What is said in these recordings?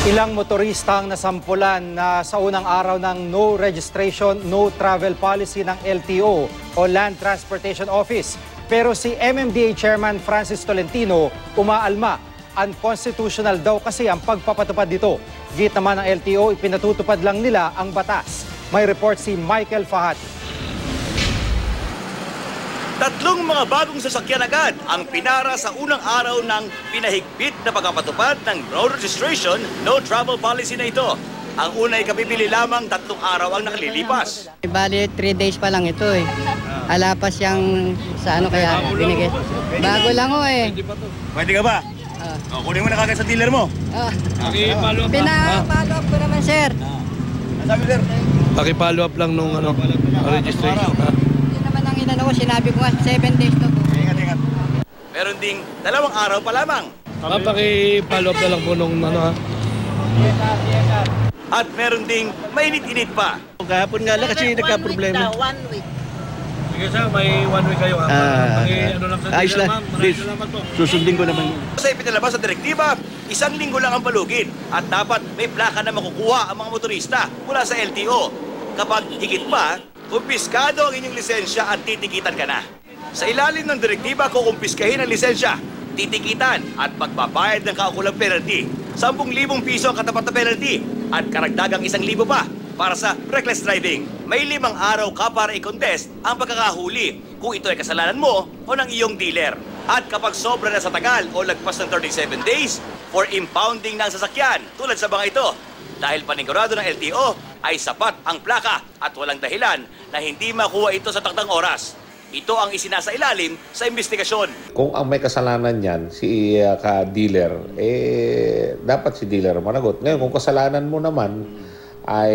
Ilang motorista ang nasampulan na sa unang araw ng no registration, no travel policy ng LTO o Land Transportation Office. Pero si MMDA Chairman Francis Tolentino umaalma. Unconstitutional daw kasi ang pagpapatupad dito. Git naman ng LTO, ipinatutupad lang nila ang batas. May report si Michael Fahati. Tatlong mga bagong sasakyan agad ang pinara sa unang araw ng pinahigpit na pagpapatupad ng no registration, no travel policy na ito. Ang una ay kapipili lamang 3 araw ang nakalilipas. Bali, 3 days pa lang ito eh. Alapas yung sa ano kaya binigay. Bago lang o eh. Pwede ka ba? Kunin mo na kagad sa dealer mo. Pinapalo up ko naman, sir. Sabi, sir? Paki-follow up lang nung registration. Inano ko, sinabi ko nga 7 days to. Ingat. Meron ding 2 araw pa lamang. Paki-follow up na lang po nung At meron ding mainit-init pa. Kahapon nga lang kasi nagka-problema. 1 week. Sige sir, may 1 week kayo. Ayos lang. Please, susundin ko naman. Sa ipinalabas sa direktiba, 1 linggo lang ang palugin at dapat may plaka na makukuha ang mga motorista mula sa LTO. Kapag higit pa, kumpiskado ang inyong lisensya at titikitan ka na. Sa ilalim ng direktiba, kukumpiskahin ang lisensya, titikitan at magbabayad ng kaukulang penalty. 10,000 piso ang katapat na penalty at karagdagang 1,000 pa para sa reckless driving. May 5 araw ka para i-contest ang pagkakahuli kung ito ay kasalanan mo o ng iyong dealer. At kapag sobra na sa tagal o lagpas ng 37 days for impounding ng sasakyan tulad sa mga ito, dahil panigurado ng LTO ay sapat ang plaka at walang dahilan na hindi makuha ito sa takdang oras. Ito ang isinasailalim sa investigasyon. Kung ang may kasalanan niyan, si ka-dealer, dapat si dealer managot. Ngayon, kung kasalanan mo naman, ay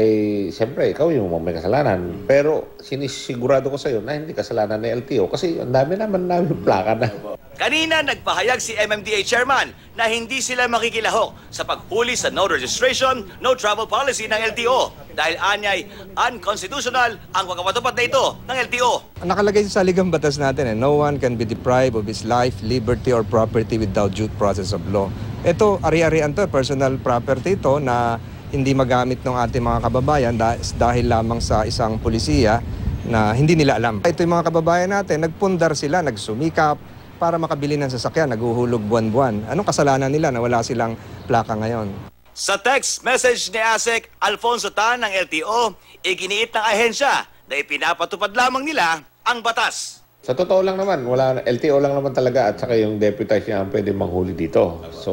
siyempre, ikaw yung may kasalanan. Pero sinisigurado ko sa iyo na hindi kasalanan ng LTO kasi ang dami naman namin plaka na. Kanina nagpahayag si MMDA Chairman na hindi sila makikilahok sa paghuli sa no registration, no travel policy ng LTO dahil anyay unconstitutional ang pagpapatupad na ito ng LTO. Nakalagay sa saligang batas natin, no one can be deprived of his life, liberty, or property without due process of law. Ito, ari-arian to, personal property ito na hindi magamit ng ating mga kababayan dahil lamang sa isang pulisiya na hindi nila alam. Ito yung mga kababayan natin, nagpundar sila, nagsumikap para makabili ng sasakyan, naguhulog buwan-buwan. Anong kasalanan nila na wala silang plaka ngayon? Sa text message ni ASEC Alfonso Tan ng LTO, iginiit ng ahensya na ipinapatupad lamang nila ang batas. Sa totoo lang naman, LTO lang naman talaga at saka yung deputized niya ang pwede manghuli dito. So,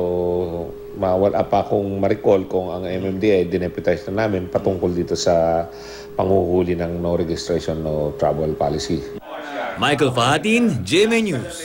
wala pa akong ma-recall kung ang MMDA dineputize na namin patungkol dito sa panghuhuli ng no registration, no travel policy. Michael Fahatin, GMA News.